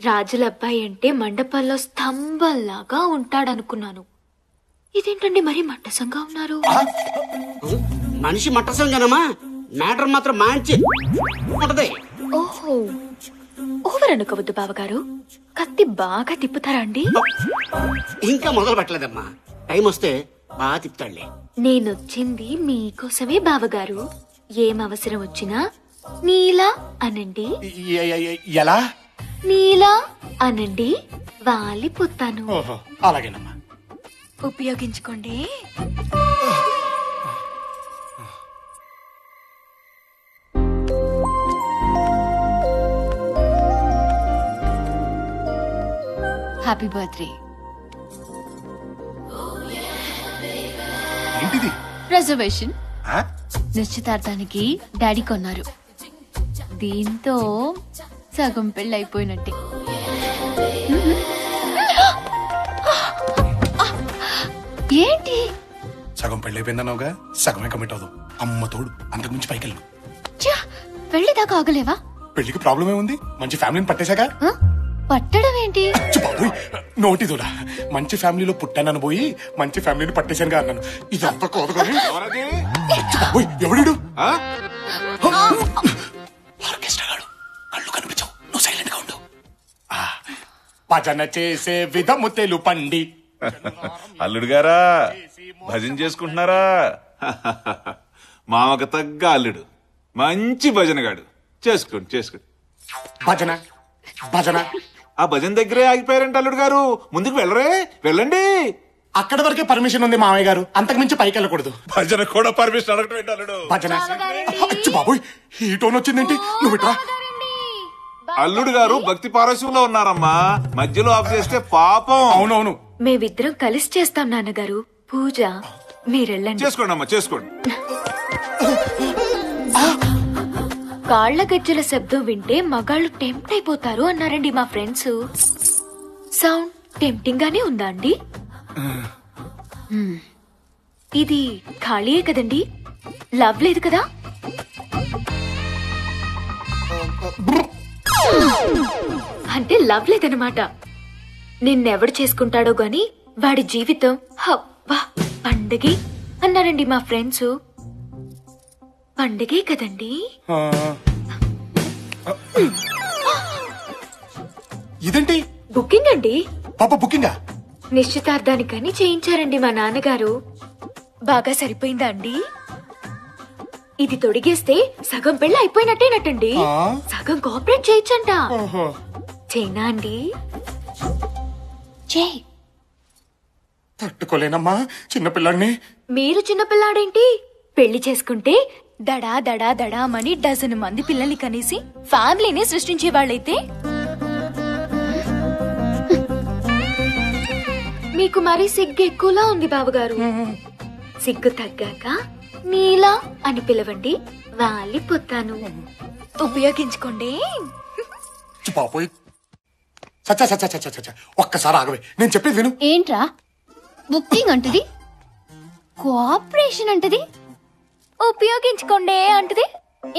రాజుల అబ్బాయి అంటే మండపంలో స్తంభంలాగా ఉంటాడనుకున్నాను. ఇదేంటండి మరీ మట్టసంగా ఉన్నారు? మనిషి మట్టసంగానమ్మా, మ్యాటర్ మాత్రం మంచి ఉంటది. ఓహో, ఓవర్ అనుకోవద్దు బావగారు. కత్తి బాగా తిప్పుతారా అండి? ఇంకా మొదలు పెట్టలేదమ్మా, టైం వస్తే బాగా తిప్పుతాడులే. నేనొచ్చింది మీకోసమే బావగారు. ఏం అవసరం వచ్చినా నీలా అనండి. ఎలా? నీలా అనండి, వాలిపోతాను. అలాగేనమ్మా. ఉపయోగించుకోండి. Happy birthday. ఏంటిది? రిజర్వేషన్ నిశ్చితార్థానికి డాడీ కొన్నారు. దీంతో సగం పెళ్ళి అయిపోయినట్టే. ఏంటి? సగం పెళ్ళైపోయిందన్నావుగా, సగమే కమిట్ అవుదాం. అమ్మ తోడు, అంతకుమించి పైకెళ్ళు. పెళ్లి దాకా ఆగలేవా? పెళ్లికి ప్రాబ్లం ఏముంది? మంచి ఫ్యామిలీని పట్టేశాక. పట్టడం ఏంటి? నోటి దూడ. మంచి ఫ్యామిలీలో పుట్టానని పోయి మంచి ఫ్యామిలీని పట్టేశానుగా అన్నాను. ఇదంతా కోదు కానీ ఎవడు? ఆర్కెస్ట్రా గాడు. కళ్ళు కనిపించవు, నువ్వు సైలెంట్ గా ఉండు. భజన చేసే విధము తెలుపండి. అల్లుడు గారా, భజన చేసుకుంటున్నారా? మామకు తగ్గ అల్లుడు, మంచి భజనగాడు. చేసుకోండి చేసుకోండి. భజన భజన. ఆ భజన దగ్గరే ఆగిపోయారంట అల్లుడు గారు, ముందుకు వెళ్ళరే, వెళ్ళండి. అక్కడి వరకే పర్మిషన్ ఉంది మామయ్య గారు, అంతకు మించి పైకి వెళ్ళకూడదు. భజన కూడా పర్మిషన్ అడగటం ఏంటి అల్లుడు? భజన. బాబోయ్, ఈ టోన్ వచ్చిందేంటి? నువ్వు ఇట్రా. అల్లుడు గారు భక్తి పారస్యంలో ఉన్నారమ్మా, మధ్యలో ఆఫ్ చేస్తే పాపం. అవునవును, మేమిద్దరం కలిసి చేస్తాం నాన్నగారు పూజ. మీరెళ్ళండి. చేసుకోండి అమ్మా, చేసుకోండి. కాళ్ల గజ్జల శబ్దం వింటే మగాళ్ళు టెంప్ట్ అయిపోతారు అన్నారండి మా ఫ్రెండ్స్. సౌండ్ టెంప్టింగ్ గానే ఉందా అండి? ఇది ఖాళీయే కదండి, లవ్ లేదు కదా? అంటే లవ్ లేదనమాట. నిన్నెవడు చేసుకుంటాడో గాని వాడి జీవితం హబ్బా పండగే అన్నారండి మా ఫ్రెండ్స్. పండగే కదండి. ఇదేంటి? బుకింగ్ అండి. పాప బుకింగా? నిశ్చితార్థానికని చేయించారండి మా నాన్నగారు. బాగా సరిపోయిందా అండి? ఇది తొడిగేస్తే సగం పెళ్ళి అయిపోయినట్టేనట్టండి. సగం కోఆపరేట్ చేయొచ్చంట. చైనా అండి? చేయి. తట్టుకోలేనమ్మా చిన్నపిల్లాడిని. మీరు చిన్నపిల్లాడేంటి? పెళ్లి చేసుకుంటే దడా దడా దడామని డజన్ మంది పిల్లల్ని కనేసి ఫ్యామిలీని సృష్టించే వాళ్ళైతే మీకు మరీ సిగ్గు ఎక్కువలా ఉంది బావగారు. సిగ్గు తగ్గాక నీలా అని పిలవండి, వాలిపోతాను. ఉపయోగించుకోండి. పాపోయ్, సచ్చా సచ్చా సచ్చా సచ్చా, ఒక్కసారి ఆగవే, నేను చెప్పేది విను. ఏంట్రా బుకింగ్ అంటది, కోఆపరేషన్ అంటది, ఉపయోగించుకోండి అంటది.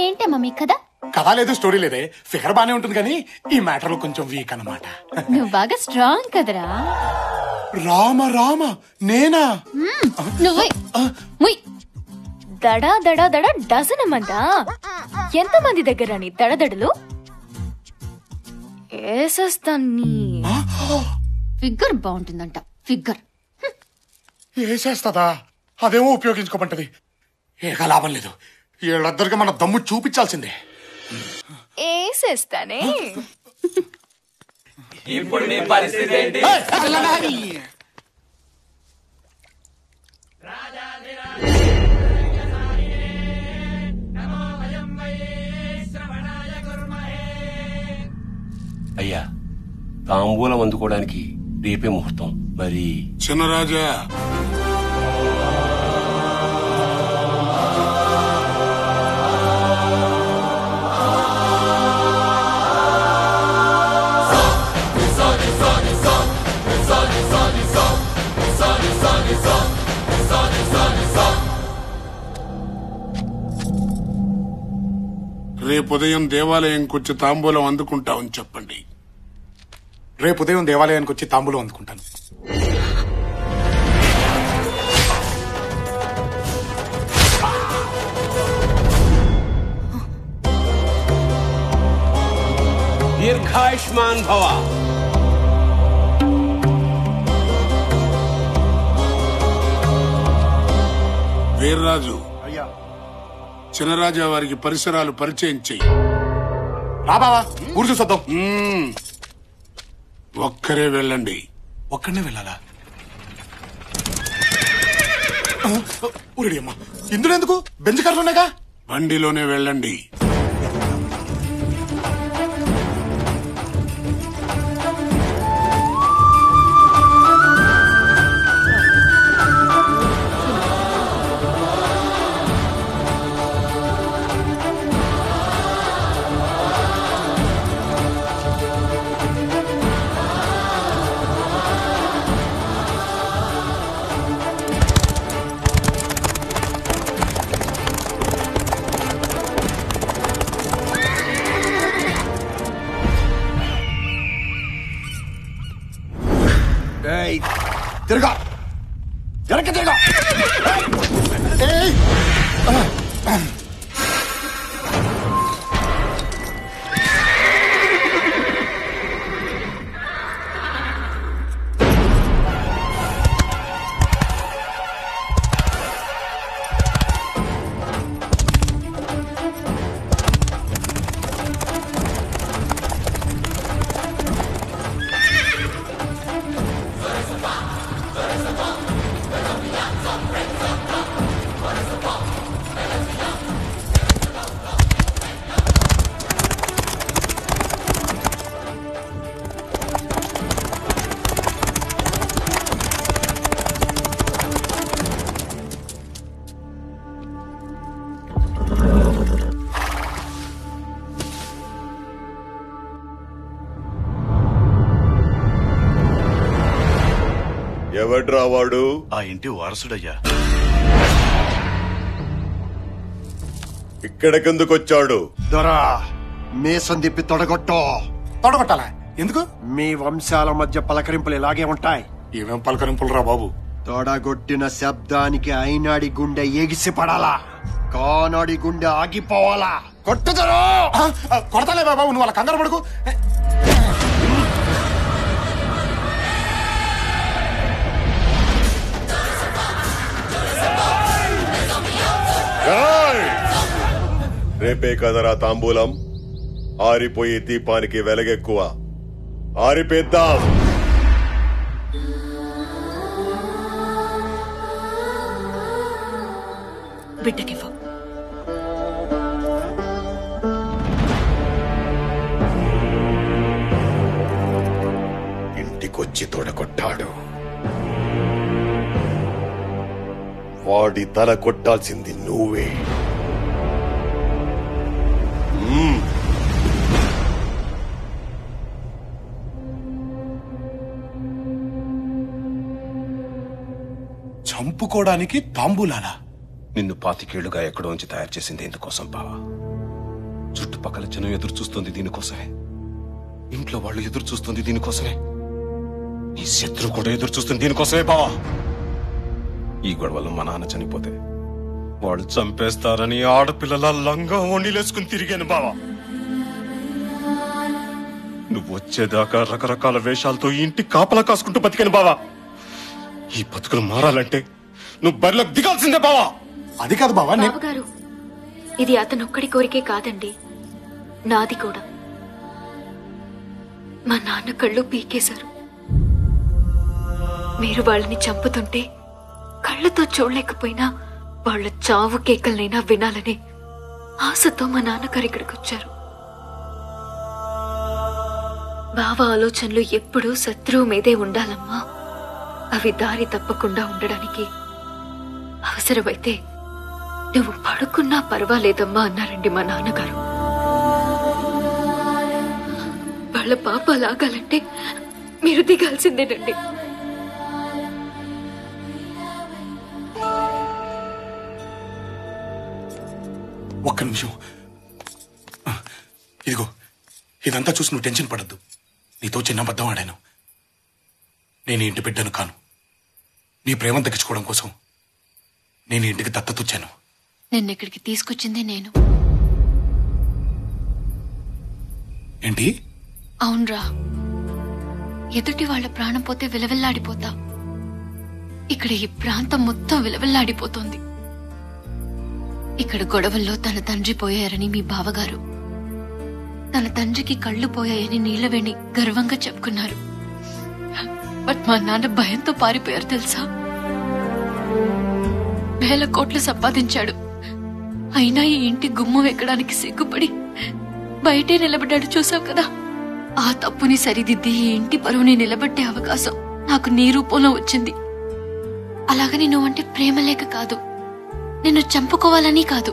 ఏంటమ్మా మీ కదా? కథ లేదు, స్టోరీ లేదే. ఫిగర్ బానే ఉంటుంది కానీ ఈ మ్యాటర్ లో కొంచెం వీక్ అన్నమాట. నువ్వు బాగా స్ట్రాంగ్ కదరా. రామ రామ, నేనా? నువ్వు దడా దడా దడా డజన్ మందా? ఎంతమంది దగ్గర నీ దడదడలు? ఏసేస్తాన్ని. Figure బాగుంటుందంట, figure. ఏసేస్తదా? అదేమో ఉపయోగించుకోమంటది. ఏక లాభం లేదు, వీళ్ళిద్దరికి మన దమ్ము చూపించాల్సిందే. ఏసేస్తానే. ఇప్పుడు నీ పరిస్థితి ఏంటి? అయ్యా, తాంబూలం అందుకోవడానికి రేపే ముహూర్తం. మరి చిన్నరాజా, రేపు ఉదయం దేవాలయంకొచ్చి తాంబూలం అందుకుంటామని చెప్పండి. రేపు ఉదయం దేవాలయానికి వచ్చి తాంబూలం అందుకుంటాను. దీర్ఘాయుష్మాన్ భవ. వీర్రాజు, చినరాజా వారికి పరిసరాలు పరిచయం చెయ్యి. రా బావా, ఊరు చూసొద్దాం. ఒక్కరే వెళ్ళండి. ఒక్కడనే వెళ్ళాలా? ఊరిడి అమ్మా, ఇందులో ఎందుకు? బెంచ్ కార్లు ఉన్నాయిగా. బండిలోనే వెళ్ళండి. తిరగా వెనక్కి తిరగా. ఎవడ్రా వాడు? ఆ ఇంటి వారసుడయ్యా. ఇక్కడికెందుకొచ్చాడు? దొరా, మీసం తిప్పి తొడగొట్టాలా? ఎందుకు? మీ వంశాల మధ్య పలకరింపులు ఇలాగే ఉంటాయి. ఏమేం పలకరింపులు రా బాబు? తొడగొట్టిన శబ్దానికి అయినాడి గుండె ఎగిసి పడాలా, కానాడి గుండె ఆగిపోవాలా. కొట్టుదరా! కొడతాలే బాబు, నువ్వు అలా కంగారు పడుకు. రేపే కదరా తాంబూలం. ఆరిపోయే దీపానికి వెలగెక్కువ. ఆరిపేద్దాం. బిడ్డకివ్వు. ఇంటికొచ్చి తొడగొట్టాడు. వాడి తల కొట్టాల్సింది నువ్వే. చంపుకోవడానికి తాంబూలాలా? నిన్ను 25 ఏళ్లుగా ఎక్కడో ఉంచి తయారు చేసింది ఎందుకోసం బావా? చుట్టుపక్కల జనం ఎదురు చూస్తుంది దీనికోసమే. ఇంట్లో వాళ్ళు ఎదురు చూస్తుంది దీనికోసమే. నీ శత్రువు కూడా ఎదురు చూస్తుంది దీనికోసమే బావా. ఈ గొడవలో మా నాన్న చనిపోతే వాళ్ళు చంపేస్తారని ఆడపిల్లల లంగా వండిలేసుకుని తిరిగాను బావా. నువ్వు వచ్చేదాకా రకరకాల వేషాలతో ఇంటి కాపలా కాసుకుంటూ బతికాను బావా. ఈ బతుకులు మారాలంటే నువ్వు బరిలోకి దిగాల్సిందే బావా. అది కాదు బావా. బావగారు, ఇది అతనొక్కడి కోరికే కాదండి, నాది కూడా. మా నాన్న కళ్ళు పీకేశారు. మీరు వాళ్ళని చంపుతుంటే కళ్ళతో చూడలేకపోయినా వాళ్ళ చావు కేకలనైనా వినాలని ఆశతో మా నాన్నగారు ఇక్కడికి వచ్చారు. బావ ఆలోచనలు ఎప్పుడూ శత్రువు మీదే ఉండాలమ్మా. అవి దారి తప్పకుండా ఉండడానికి అవసరమైతే నువ్వు పడుకున్నా పర్వాలేదమ్మా అన్నారండి మా నాన్నగారు. వాళ్ళ పాపాలు ఆగాలంటే మీరు దిగాల్సిందేనండి. ఒక్క నిమిషం. ఇదిగో, ఇదంతా చూసి నువ్వు టెన్షన్ పడద్దు. నీతో చిన్న అబద్ధం ఆడాను. నేను ఇంటి బిడ్డను కాను. నీ ప్రేమ దక్కించుకోవడం కోసం నేను ఇంటికి దత్తతొచ్చాను. నిన్నెక్కడికి తీసుకొచ్చింది నేను. ఏంటి? అవునరా, ఎదుటి వాళ్ళ ప్రాణం పోతే విలవిల్లాడిపోతా. ఇక్కడ ఈ ప్రాంతం మొత్తం విలవిల్లాడిపోతోంది. ఇక్కడ గొడవల్లో తన తండ్రి పోయారని మీ బావగారు, తన తండ్రికి కళ్ళు పోయాయని నీలవేణి గర్వంగా చెప్పుకున్నారు. బట్ మా నాన్న భయంతో పారిపోయారు తెలుసా. వేల కోట్లు సంపాదించాడు, అయినా ఈ ఇంటి గుమ్మం ఎక్కడానికి సిగ్గుపడి బయటే నిలబడ్డాడు. చూసావు కదా, ఆ తప్పుని సరిదిద్ది ఈ ఇంటి పరువుని నిలబెట్టే అవకాశం నాకు నీ రూపంలో వచ్చింది. అలాగని నువ్వంటే ప్రేమ లేక కాదు, నిన్ను చంపుకోవాలని కాదు,